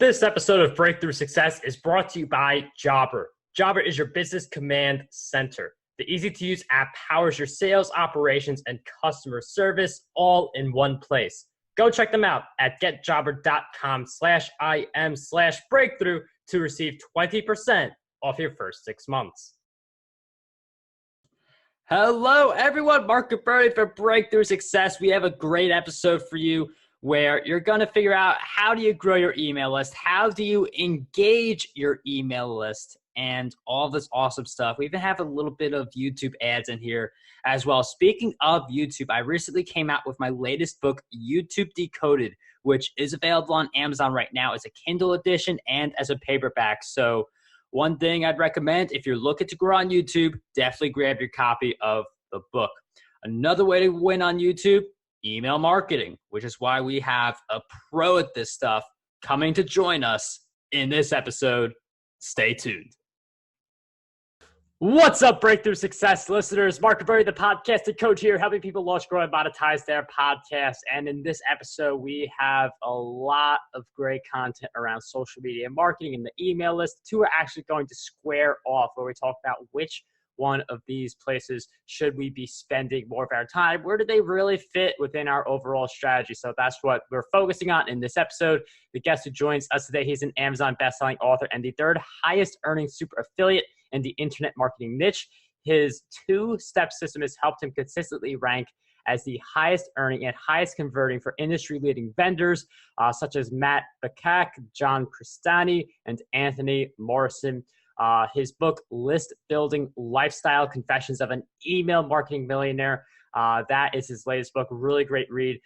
This episode of Breakthrough Success is brought to you by Jobber. Jobber is your business command center. The easy-to-use app powers your sales, operations, and customer service all in one place. Go check them out at getjobber.com/im/breakthrough to receive 20% off your first 6 months. Hello, everyone. Mark Gabberti for Breakthrough Success. We have a great episode for you where you're going to figure out how do you grow your email list, how do you engage your email list, and all this awesome stuff. We even have a little bit of YouTube ads in here as well. Speaking of YouTube, I recently came out with my latest book, YouTube Decoded, which is available on Amazon right now as a Kindle edition and as a paperback. So one thing I'd recommend, if you're looking to grow on YouTube, definitely grab your copy of the book. Another way to win on YouTube, email marketing, which is why we have a pro at this stuff coming to join us in this episode. Stay tuned. What's up, Breakthrough Success listeners? Mark Gabberti, the podcasting coach here, helping people launch, grow, and monetize their podcasts. And in this episode, we have a lot of great content around social media marketing and the email list. The two are actually going to square off where we talk about which one of these places should we be spending more of our time? Where do they really fit within our overall strategy? So that's what we're focusing on in this episode. The guest who joins us today, he's an Amazon bestselling author and the third highest earning super affiliate in the internet marketing niche. His two-step system has helped him consistently rank as the highest earning and highest converting for industry-leading vendors such as Matt Bakak, John Cristani, and Anthony Morrison. His book, List Building Lifestyle Confessions of an Email Marketing Millionaire, that is his latest book. Really great read.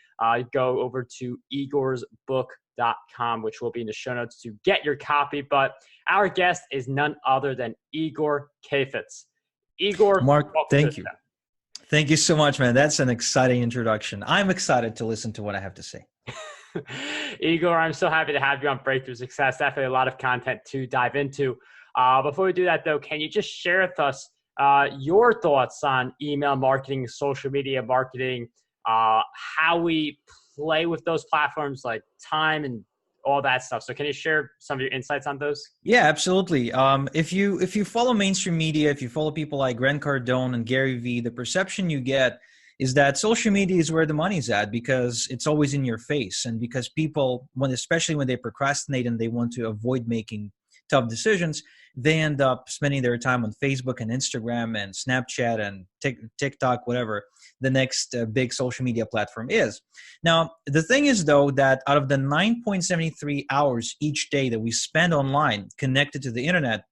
Go over to igorsbook.com, which will be in the show notes to get your copy. But our guest is none other than Igor Kheifets. Igor, Mark, thank you. Thank you so much, man. That's an exciting introduction. I'm excited to listen to what I have to say. Igor, I'm so happy to have you on Breakthrough Success. Definitely a lot of content to dive into. Before we do that, though, can you just share with us your thoughts on email marketing, social media marketing, how we play with those platforms like time and all that stuff? So can you share some of your insights on those? Yeah, absolutely. If you follow mainstream media, if you follow people like Grant Cardone and Gary Vee, the perception you get is that social media is where the money's at because it's always in your face, and because people, especially when they procrastinate and they want to avoid making tough decisions, they end up spending their time on Facebook and Instagram and Snapchat and TikTok, whatever the next big social media platform is. Now, the thing is, though, that out of the 9.73 hours each day that we spend online connected to the internet,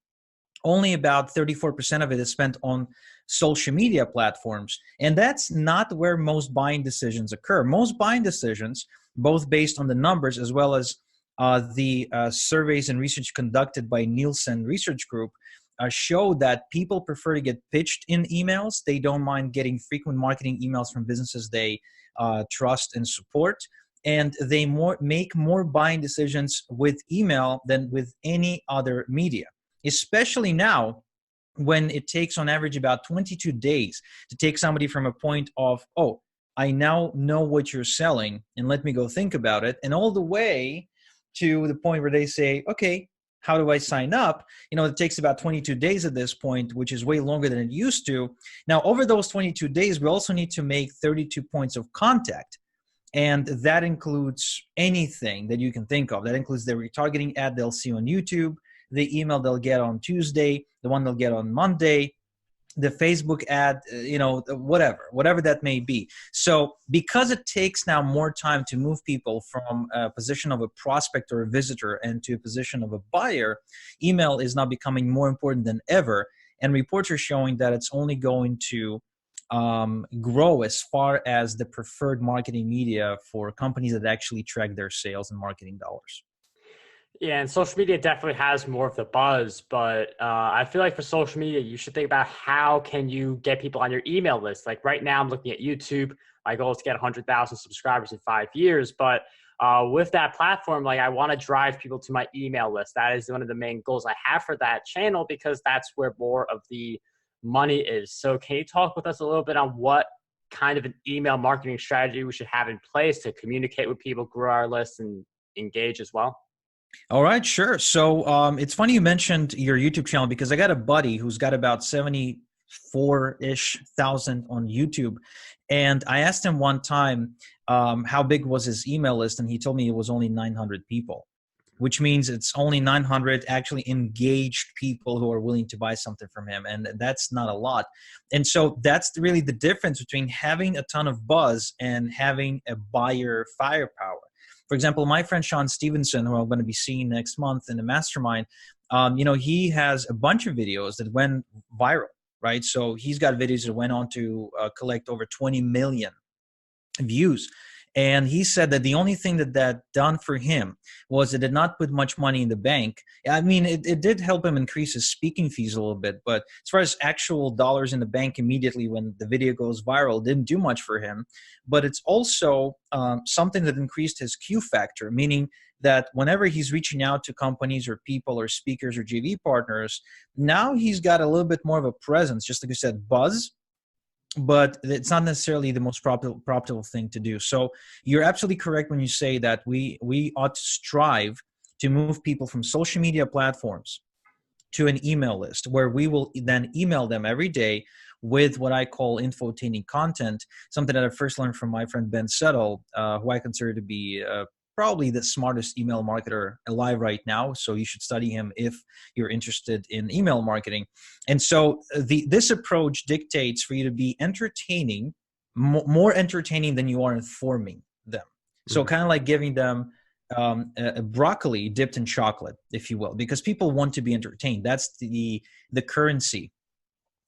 only about 34% of it is spent on social media platforms. And that's not where most buying decisions occur. Most buying decisions, both based on the numbers as well as the surveys and research conducted by Nielsen Research Group, show that people prefer to get pitched in emails. They don't mind getting frequent marketing emails from businesses they trust and support. And they make more buying decisions with email than with any other media, especially now when it takes on average about 22 days to take somebody from a point of, oh, I now know what you're selling and let me go think about it, and all the way to the point where they say, okay, how do I sign up? It takes about 22 days at this point, which is way longer than it used to. Now, over those 22 days, we also need to make 32 points of contact. And that includes anything that you can think of. That includes the retargeting ad they'll see on YouTube, the email they'll get on Tuesday, the one they'll get on Monday, the Facebook ad, whatever that may be. So because it takes now more time to move people from a position of a prospect or a visitor and to a position of a buyer, email is now becoming more important than ever. And reports are showing that it's only going to grow as far as the preferred marketing media for companies that actually track their sales and marketing dollars. Yeah, and social media definitely has more of the buzz, but I feel like for social media, you should think about how can you get people on your email list. Like right now, I'm looking at YouTube. My goal is to get 100,000 subscribers in 5 years, but with that platform, like I want to drive people to my email list. That is one of the main goals I have for that channel because that's where more of the money is. So can you talk with us a little bit on what kind of an email marketing strategy we should have in place to communicate with people, grow our list, and engage as well? All right, sure. So it's funny you mentioned your YouTube channel because I got a buddy who's got about 74-ish thousand on YouTube. And I asked him one time how big was his email list, and he told me it was only 900 people, which means it's only 900 actually engaged people who are willing to buy something from him. And that's not a lot. And so that's really the difference between having a ton of buzz and having a buyer firepower. For example, my friend Sean Stevenson, who I'm going to be seeing next month in the mastermind, he has a bunch of videos that went viral, right? So he's got videos that went on to collect over 20 million views. And he said that the only thing that done for him was it did not put much money in the bank. I mean, it did help him increase his speaking fees a little bit, but as far as actual dollars in the bank immediately when the video goes viral, it didn't do much for him. But it's also something that increased his Q factor, meaning that whenever he's reaching out to companies or people or speakers or JV partners, now he's got a little bit more of a presence, just like you said, buzz, but it's not necessarily the most profitable thing to do. So you're absolutely correct when you say that we ought to strive to move people from social media platforms to an email list where we will then email them every day with what I call infotaining content, something that I first learned from my friend Ben Settle, who I consider to be probably the smartest email marketer alive right now. So you should study him if you're interested in email marketing. And so this approach dictates for you to be entertaining, more entertaining than you are informing them. So kind of like giving them a broccoli dipped in chocolate, if you will, because people want to be entertained. That's the currency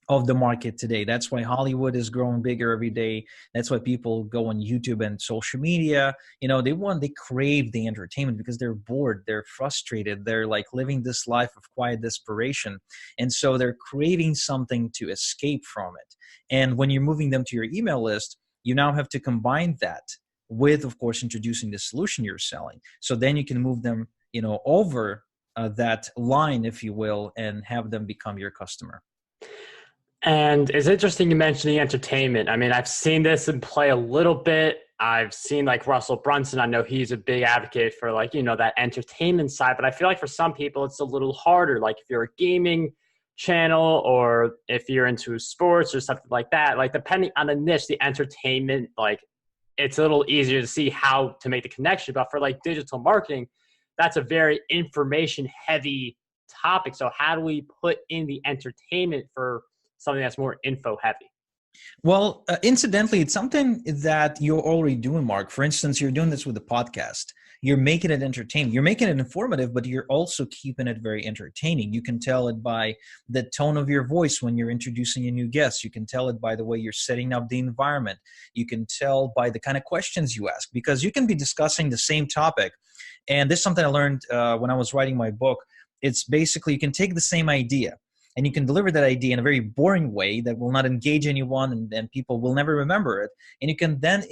of the market today. That's why Hollywood is growing bigger every day. That's why people go on YouTube and social media. They crave the entertainment because they're bored, they're frustrated, they're like living this life of quiet desperation. And so they're craving something to escape from it. And when you're moving them to your email list, you now have to combine that with, of course, introducing the solution you're selling. So then you can move them, over that line, if you will, and have them become your customer. And it's interesting you mentioned the entertainment. I mean, I've seen this in play a little bit. I've seen like Russell Brunson. I know he's a big advocate for that entertainment side, but I feel like for some people it's a little harder. Like if you're a gaming channel or if you're into sports or something like that, like depending on the niche, the entertainment, like it's a little easier to see how to make the connection. But for like digital marketing, that's a very information heavy topic. So how do we put in the entertainment for something that's more info heavy? Well, incidentally, it's something that you're already doing, Mark. For instance, you're doing this with the podcast. You're making it entertaining. You're making it informative, but you're also keeping it very entertaining. You can tell it by the tone of your voice when you're introducing a new guest. You can tell it by the way you're setting up the environment. You can tell by the kind of questions you ask, because you can be discussing the same topic. And this is something I learned when I was writing my book. It's basically you can take the same idea and you can deliver that idea in a very boring way that will not engage anyone and people will never remember it. And you can then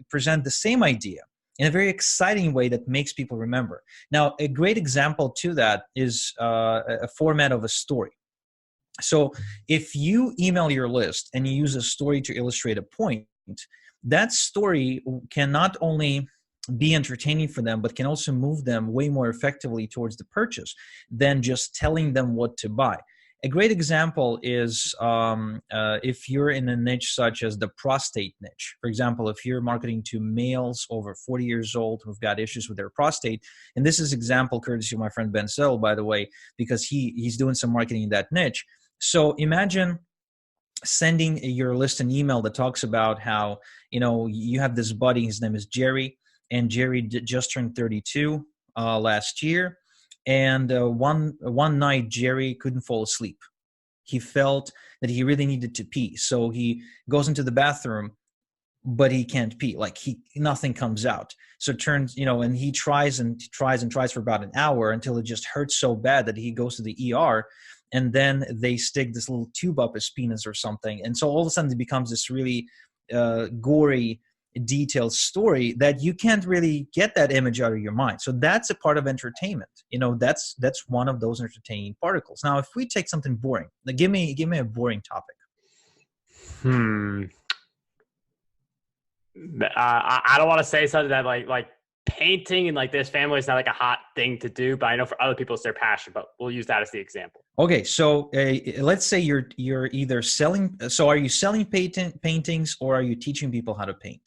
present the same idea in a very exciting way that makes people remember. Now, a great example to that is a format of a story. So if you email your list and you use a story to illustrate a point, that story can not only be entertaining for them, but can also move them way more effectively towards the purchase than just telling them what to buy. A great example is if you're in a niche such as the prostate niche. For example, if you're marketing to males over 40 years old who've got issues with their prostate, and this is example courtesy of my friend Ben Sell, by the way, because he's doing some marketing in that niche. So imagine sending your list an email that talks about how, you have this buddy, his name is Jerry, and Jerry just turned 32 last year. And one night, Jerry couldn't fall asleep. He felt that he really needed to pee. So he goes into the bathroom, but he can't pee. Like nothing comes out. So it turns, and he tries and tries for about an hour until it just hurts so bad that he goes to the ER. And then they stick this little tube up his penis or something. And so all of a sudden it becomes this really gory, detailed story that you can't really get that image out of your mind. So that's a part of entertainment. That's one of those entertaining particles. Now, if we take something boring, like give me a boring topic. I don't want to say something that like painting and like this family is not like a hot thing to do, but I know for other people it's their passion, but we'll use that as the example. Okay, so let's say you're either selling. So are you selling paintings, or are you teaching people how to paint?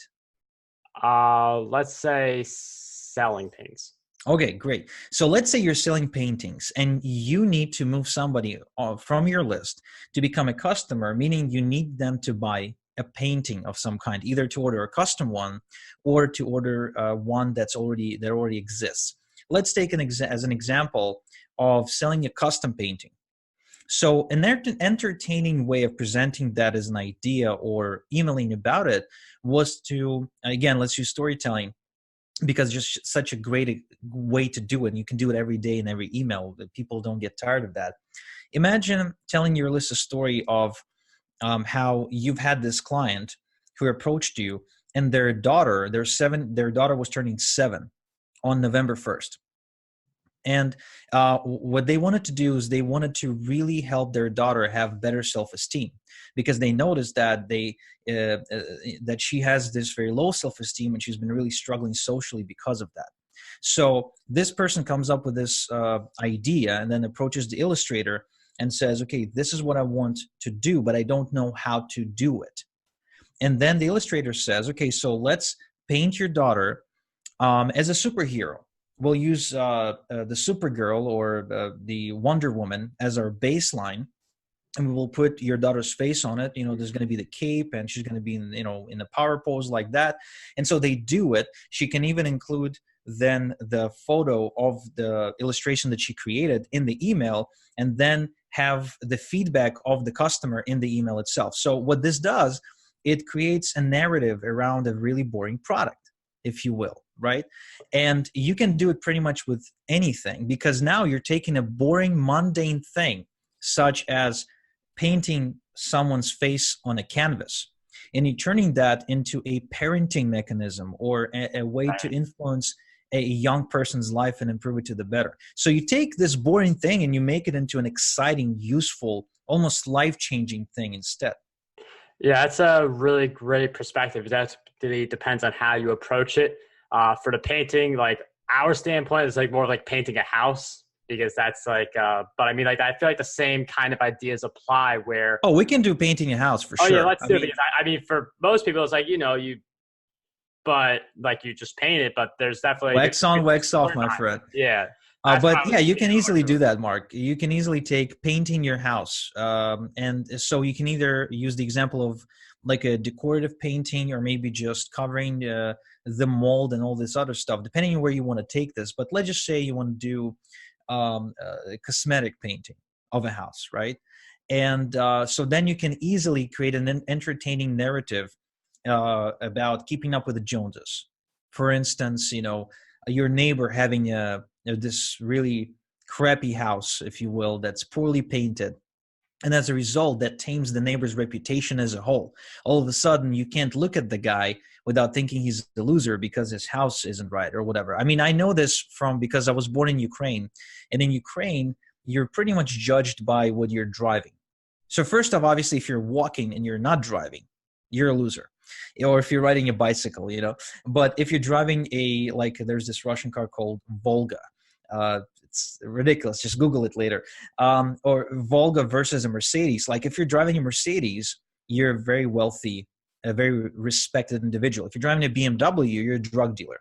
Let's say selling paints. Okay, great. So let's say you're selling paintings and you need to move somebody from your list to become a customer, meaning you need them to buy a painting of some kind, either to order a custom one or to order one that already exists. Let's take as an example of selling a custom painting. So an entertaining way of presenting that as an idea or emailing about it was to, again, let's use storytelling, because just such a great way to do it. And you can do it every day in every email. People don't get tired of that. Imagine telling your list a story of how you've had this client who approached you, and their daughter was turning 7 on November 1st. And what they wanted to do is they wanted to really help their daughter have better self-esteem, because they noticed that that she has this very low self-esteem and she's been really struggling socially because of that. So this person comes up with this idea and then approaches the illustrator and says, okay, this is what I want to do, but I don't know how to do it. And then the illustrator says, okay, so let's paint your daughter as a superhero. We'll use the Supergirl or the Wonder Woman as our baseline, and we will put your daughter's face on it. There's going to be the cape, and she's going to be in a power pose like that. And so they do it. She can even include then the photo of the illustration that she created in the email, and then have the feedback of the customer in the email itself. So what this does, it creates a narrative around a really boring product, if you will, right? And you can do it pretty much with anything, because now you're taking a boring, mundane thing, such as painting someone's face on a canvas, and you're turning that into a parenting mechanism or a way to influence a young person's life and improve it to the better. So you take this boring thing and you make it into an exciting, useful, almost life-changing thing instead. Yeah, that's a really great perspective. That really depends on how you approach it. For the painting, like our standpoint is like more like painting a house, because that's like, but I mean, like, I feel like the same kind of ideas apply where. Oh, we can do painting a house for sure. Oh yeah, let's do it. Because I mean, for most people, it's like, but like you just paint it, but there's definitely. Wax on, wax off, my friend. Yeah. But yeah, you can easily do that, Mark. You can easily take painting your house. And so you can either use the example of like a decorative painting, or maybe just covering the mold and all this other stuff, depending on where you want to take this. But let's just say you want to do a cosmetic painting of a house, right? And so then you can easily create an entertaining narrative about keeping up with the Joneses. For instance, your neighbor having this really crappy house, if you will, that's poorly painted. And as a result, that tames the neighbor's reputation as a whole. All of a sudden, you can't look at the guy without thinking he's the loser because his house isn't right or whatever. I mean, I know this because I was born in Ukraine. And in Ukraine, you're pretty much judged by what you're driving. So first off, obviously, if you're walking and you're not driving, you're a loser. Or if you're riding a bicycle, But if you're driving there's this Russian car called Volga. It's ridiculous. Just Google it later. Or Volga versus a Mercedes. Like if you're driving a Mercedes, you're a very wealthy, a very respected individual. If you're driving a BMW, you're a drug dealer.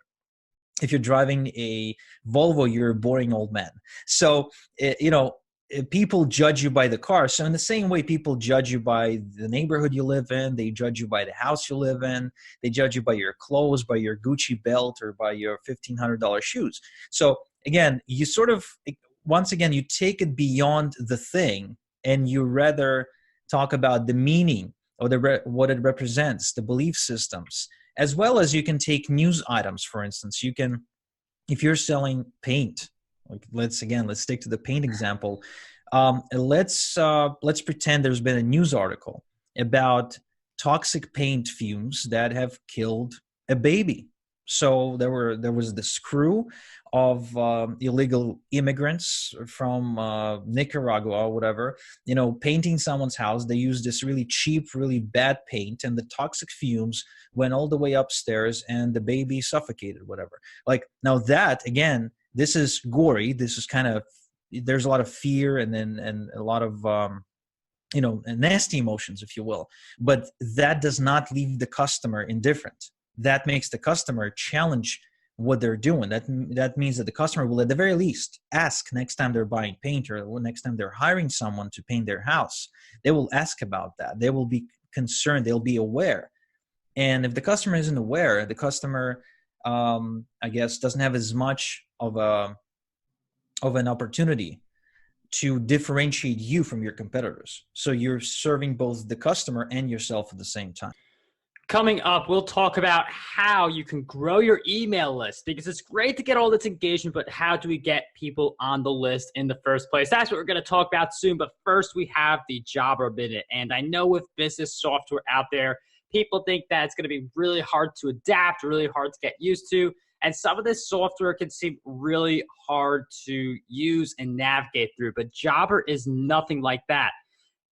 If you're driving a Volvo, you're a boring old man. So, people judge you by the car. So in the same way, people judge you by the neighborhood you live in. They judge you by the house you live in. They judge you by your clothes, by your Gucci belt, or by your $1,500 shoes. So again, you once again, you take it beyond the thing, and you rather talk about the meaning or what it represents, the belief systems, as well as you can take news items. For instance, you can, if you're selling paint, let's stick to the paint example. Let's pretend there's been a news article about toxic paint fumes that have killed a baby. So there was this crew of illegal immigrants from Nicaragua or whatever, painting someone's house. They used this really cheap, really bad paint, and the toxic fumes went all the way upstairs, and the baby suffocated, whatever. Like, now that, again, this is gory. This is kind of, there's a lot of fear and a lot of nasty emotions, if you will. But that does not leave the customer indifferent. That makes the customer challenge what they're doing. That means that the customer will, at the very least, ask next time they're buying paint, or next time they're hiring someone to paint their house. They will ask about that. They will be concerned. They'll be aware. And if the customer isn't aware, the customer, I guess, doesn't have as much of an opportunity to differentiate you from your competitors. So you're serving both the customer and yourself at the same time. Coming up, we'll talk about how you can grow your email list, because it's great to get all this engagement, but how do we get people on the list in the first place? That's what we're going to talk about soon. But first, we have the Jobber Minute. And I know with business software out there, people think that it's going to be really hard to adapt, really hard to get used to. And some of this software can seem really hard to use and navigate through. But Jobber is nothing like that.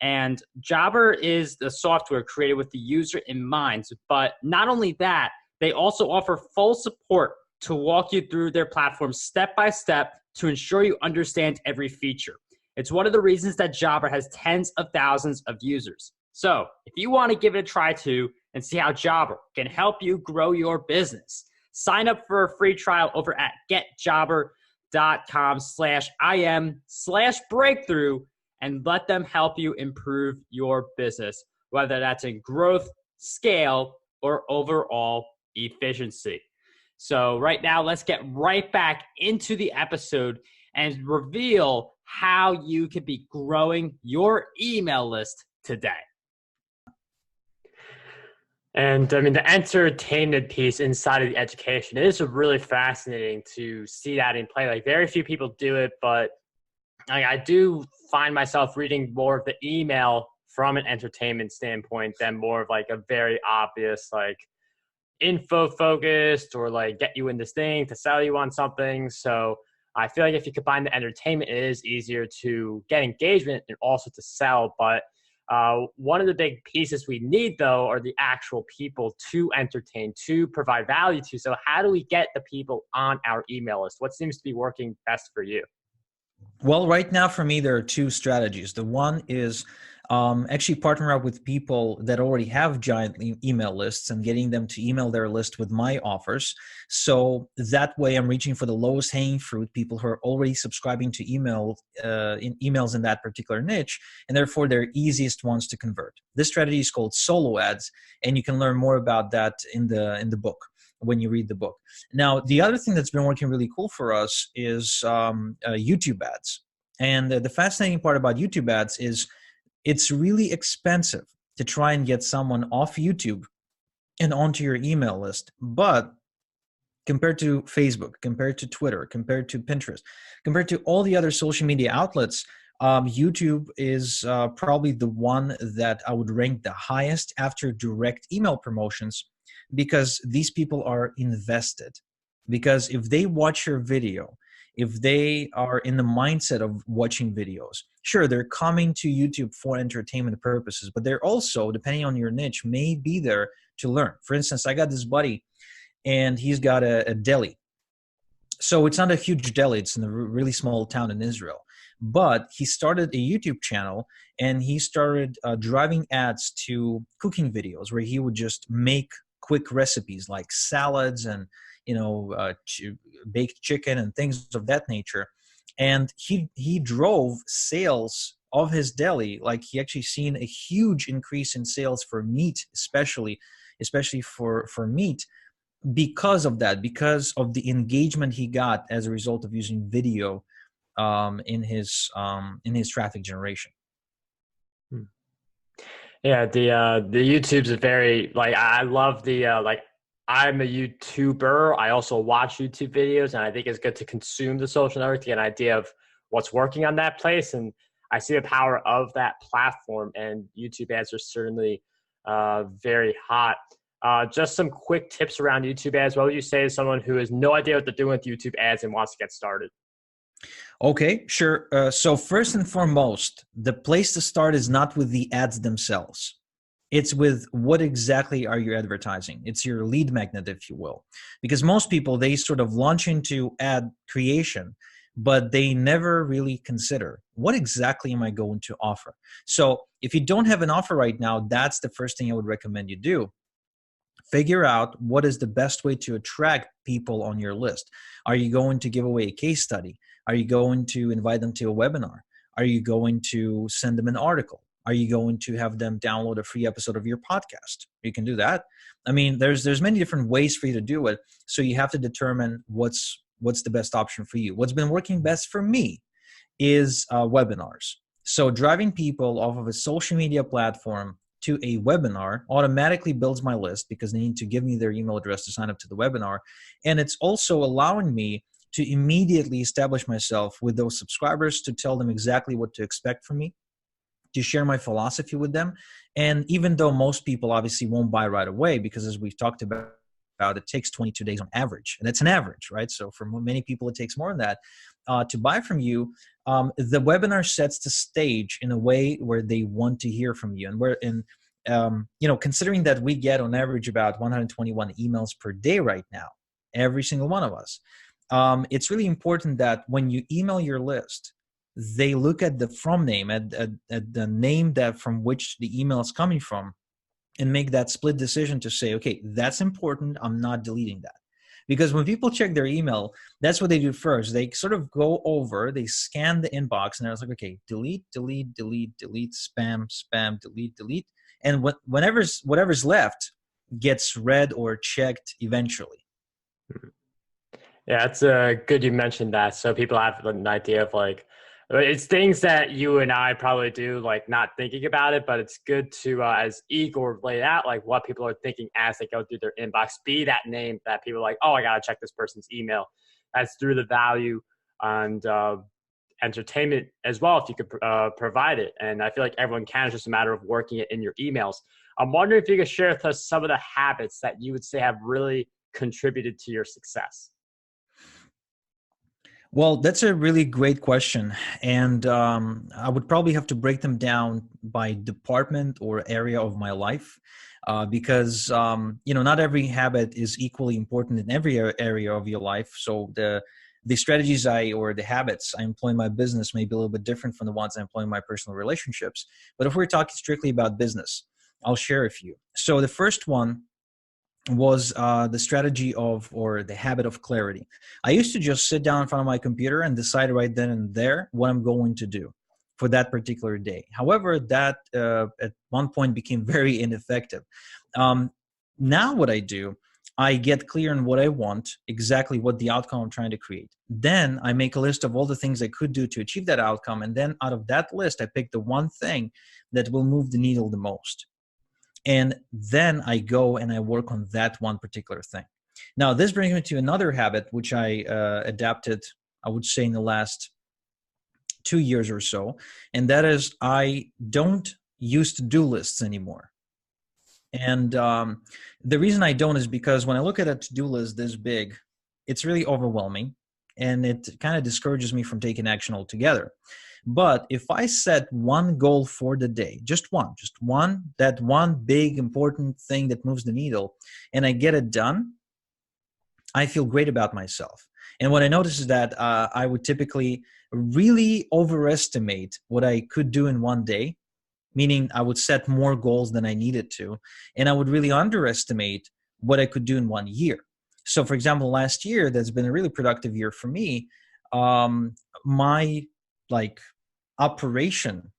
And Jobber is the software created with the user in mind. But not only that, they also offer full support to walk you through their platform step by step to ensure you understand every feature. It's one of the reasons that Jobber has tens of thousands of users. So if you want to give it a try too and see how Jobber can help you grow your business, sign up for a free trial over at getjobber.com/im/breakthrough and let them help you improve your business, whether that's in growth, scale, or overall efficiency. So right now, let's get right back into the episode and reveal how you could be growing your email list today. And I mean, the entertainment piece inside of the education, it is really fascinating to see that in play. Like, very few people do it, but I do find myself reading more of the email from an entertainment standpoint than more of like a very obvious, like, info focused or like get you in this thing to sell you on something. So I feel like if you combine the entertainment, it is easier to get engagement and also to sell. But one of the big pieces we need, though, are the actual people to entertain, to provide value to. So how do we get the people on our email list? What seems to be working best for you? Well, right now for me, there are two strategies. The one is actually partner up with people that already have giant email lists and getting them to email their list with my offers. So that way I'm reaching for the lowest hanging fruit, people who are already subscribing to emails in that particular niche, and therefore they're easiest ones to convert. This strategy is called solo ads, and you can learn more about that in the book when you read the book. Now, the other thing that's been working really cool for us is YouTube ads. And the fascinating part about YouTube ads is it's really expensive to try and get someone off YouTube and onto your email list. But compared to Facebook, compared to Twitter, compared to Pinterest, compared to all the other social media outlets, YouTube is probably the one that I would rank the highest after direct email promotions, because these people are invested. Because if they watch your video, if they are in the mindset of watching videos, sure, they're coming to YouTube for entertainment purposes, but they're also, depending on your niche, may be there to learn. For instance, I got this buddy, and he's got a deli. So it's not a huge deli. It's in a really small town in Israel. But he started a YouTube channel, and he started driving ads to cooking videos where he would just make quick recipes like salads and baked chicken and things of that nature. And he drove sales of his deli. Like, he actually seen a huge increase in sales for meat, especially for meat, because of that, because of the engagement he got as a result of using video in his traffic generation. Yeah, the YouTube's a very, like, I love the like, I'm a YouTuber. I also watch YouTube videos, and I think it's good to consume the social network to get an idea of what's working on that place. And I see the power of that platform, and YouTube ads are certainly very hot. Just some quick tips around YouTube ads. What would you say to someone who has no idea what they're doing with YouTube ads and wants to get started? Okay, sure. So first and foremost, the place to start is not with the ads themselves. It's with what exactly are you advertising? It's your lead magnet, if you will. Because most people, they sort of launch into ad creation, but they never really consider what exactly am I going to offer? So if you don't have an offer right now, that's the first thing I would recommend you do. Figure out what is the best way to attract people on your list. Are you going to give away a case study? Are you going to invite them to a webinar? Are you going to send them an article? Are you going to have them download a free episode of your podcast? You can do that. I mean, there's many different ways for you to do it. So you have to determine what's the best option for you. What's been working best for me is webinars. So driving people off of a social media platform to a webinar automatically builds my list because they need to give me their email address to sign up to the webinar. And it's also allowing me to immediately establish myself with those subscribers, to tell them exactly what to expect from me, to share my philosophy with them. And even though most people obviously won't buy right away, because as we've talked about, it takes 22 days on average, and that's an average, right? So for many people, it takes more than that to buy from you. The webinar sets the stage in a way where they want to hear from you, and considering that we get on average about 121 emails per day right now, every single one of us, it's really important that when you email your list, they look at the from name, at the name that from which the email is coming from, and make that split decision to say, okay, that's important, I'm not deleting that. Because when people check their email, that's what they do first. They sort of go over, they scan the inbox, and they're like, okay, delete, delete, delete, delete, spam, spam, delete, delete. And whatever's left gets read or checked eventually. Yeah, it's good you mentioned that. So people have an idea of like, it's things that you and I probably do, like not thinking about it, but it's good to, as Igor laid out, like what people are thinking as they go through their inbox, be that name that people are like, oh, I got to check this person's email. That's through the value and entertainment as well, if you could provide it. And I feel like everyone can. It's just a matter of working it in your emails. I'm wondering if you could share with us some of the habits that you would say have really contributed to your success. Well, that's a really great question. And I would probably have to break them down by department or area of my life because, not every habit is equally important in every area of your life. So the strategies or the habits I employ in my business may be a little bit different from the ones I employ in my personal relationships. But if we're talking strictly about business, I'll share a few. So the first one was the strategy or the habit of clarity. I used to just sit down in front of my computer and decide right then and there what I'm going to do for that particular day. However, that at one point became very ineffective. Now what I do, I get clear on what I want, exactly what the outcome I'm trying to create. Then I make a list of all the things I could do to achieve that outcome. And then out of that list, I pick the one thing that will move the needle the most. And then I go and I work on that one particular thing. Now, this brings me to another habit, which I adapted, I would say, in the last 2 years or so. And that is I don't use to-do lists anymore. And the reason I don't is because when I look at a to-do list this big, it's really overwhelming. And it kind of discourages me from taking action altogether. But if I set one goal for the day, just one, that one big important thing that moves the needle, and I get it done, I feel great about myself. And what I notice is that I would typically really overestimate what I could do in one day, meaning I would set more goals than I needed to, and I would really underestimate what I could do in 1 year. So for example, last year, that's been a really productive year for me. My operation,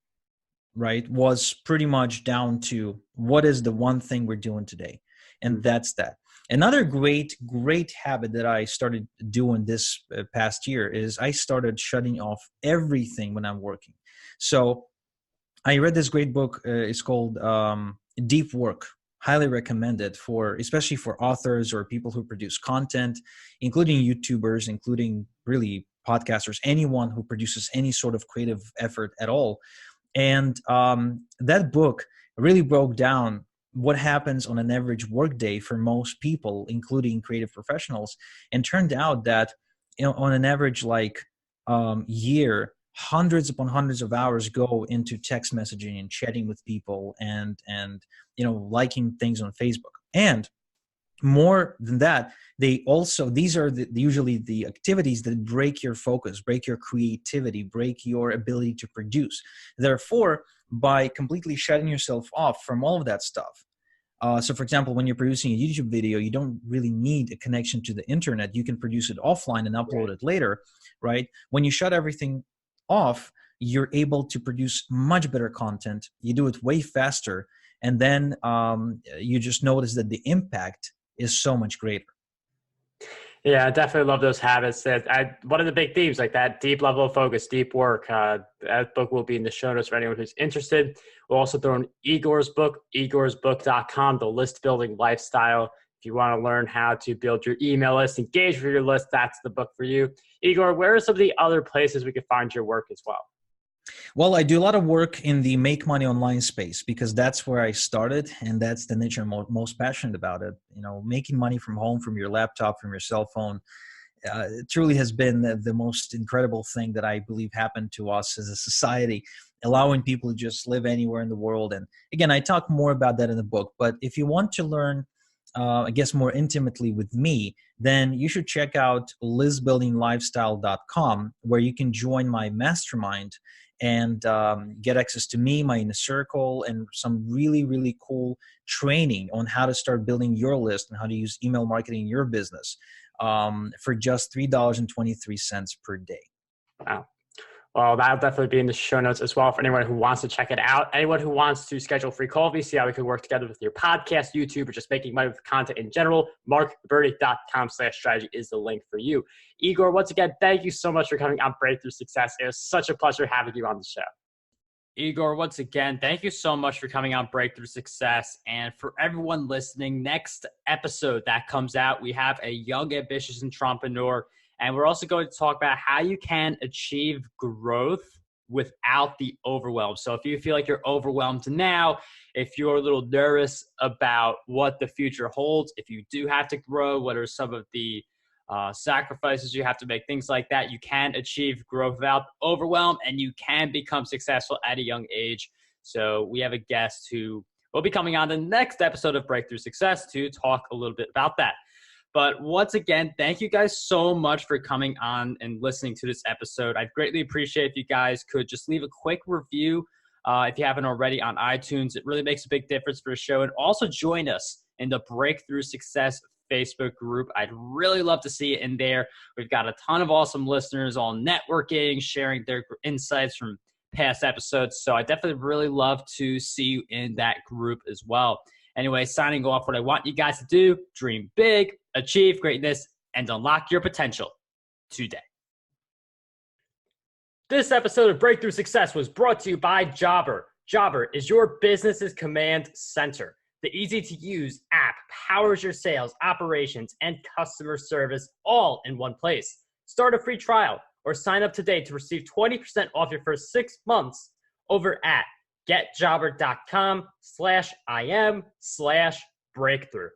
right, was pretty much down to what is the one thing we're doing today. And that's that. Another great habit that I started doing this past year is I started shutting off everything when I'm working. So I read this great book. It's called Deep Work. Highly recommended especially for authors or people who produce content, including YouTubers, including really podcasters, anyone who produces any sort of creative effort at all. And that book really broke down what happens on an average workday for most people, including creative professionals, and turned out that, on an average year, hundreds upon hundreds of hours go into text messaging and chatting with people and liking things on Facebook. And more than that, these are usually the activities that break your focus, break your creativity, break your ability to produce. Therefore, by completely shutting yourself off from all of that stuff, so for example, when you're producing a YouTube video, you don't really need a connection to the internet. You can produce it offline and upload it later, right? When you shut everything off, you're able to produce much better content. You do it way faster. And then you just notice that the impact is so much greater. Yeah, I definitely love those habits. One of the big themes, like that deep level of focus, deep work. That book will be in the show notes for anyone who's interested. We'll also throw in Igor's book, igorsbook.com, The List Building Lifestyle. If you want to learn how to build your email list, engage with your list, that's the book for you. Igor, where are some of the other places we can find your work as well? Well, I do a lot of work in the make money online space because that's where I started, and that's the niche I'm most passionate about. It, making money from home, from your laptop, from your cell phone. It truly has been the most incredible thing that I believe happened to us as a society, allowing people to just live anywhere in the world. And again, I talk more about that in the book. But if you want to learn, I guess, more intimately with me, then you should check out listbuildinglifestyle.com, where you can join my mastermind and get access to me, my inner circle, and some really, really cool training on how to start building your list and how to use email marketing in your business for just $3.23 per day. Wow. Well, that'll definitely be in the show notes as well for anyone who wants to check it out. Anyone who wants to schedule a free call with me, see how we can work together with your podcast, YouTube, or just making money with content in general, markberdy.com/strategy is the link for you. Igor, once again, thank you so much for coming on Breakthrough Success. It was such a pleasure having you on the show. Igor, once again, thank you so much for coming on Breakthrough Success. And for everyone listening, next episode that comes out, we have a young, ambitious entrepreneur. And we're also going to talk about how you can achieve growth without the overwhelm. So if you feel like you're overwhelmed now, if you're a little nervous about what the future holds, if you do have to grow, what are some of the sacrifices you have to make, things like that, you can achieve growth without overwhelm, and you can become successful at a young age. So we have a guest who will be coming on the next episode of Breakthrough Success to talk a little bit about that. But once again, thank you guys so much for coming on and listening to this episode. I'd greatly appreciate if you guys could just leave a quick review if you haven't already on iTunes. It really makes a big difference for the show. And also join us in the Breakthrough Success Facebook group. I'd really love to see it in there. We've got a ton of awesome listeners all networking, sharing their insights from past episodes. So I definitely really love to see you in that group as well. Anyway, signing off, what I want you guys to do, dream big, achieve greatness, and unlock your potential today. This episode of Breakthrough Success was brought to you by Jobber. Jobber is your business's command center. The easy-to-use app powers your sales, operations, and customer service all in one place. Start a free trial or sign up today to receive 20% off your first 6 months over at getjobber.com/im/breakthrough.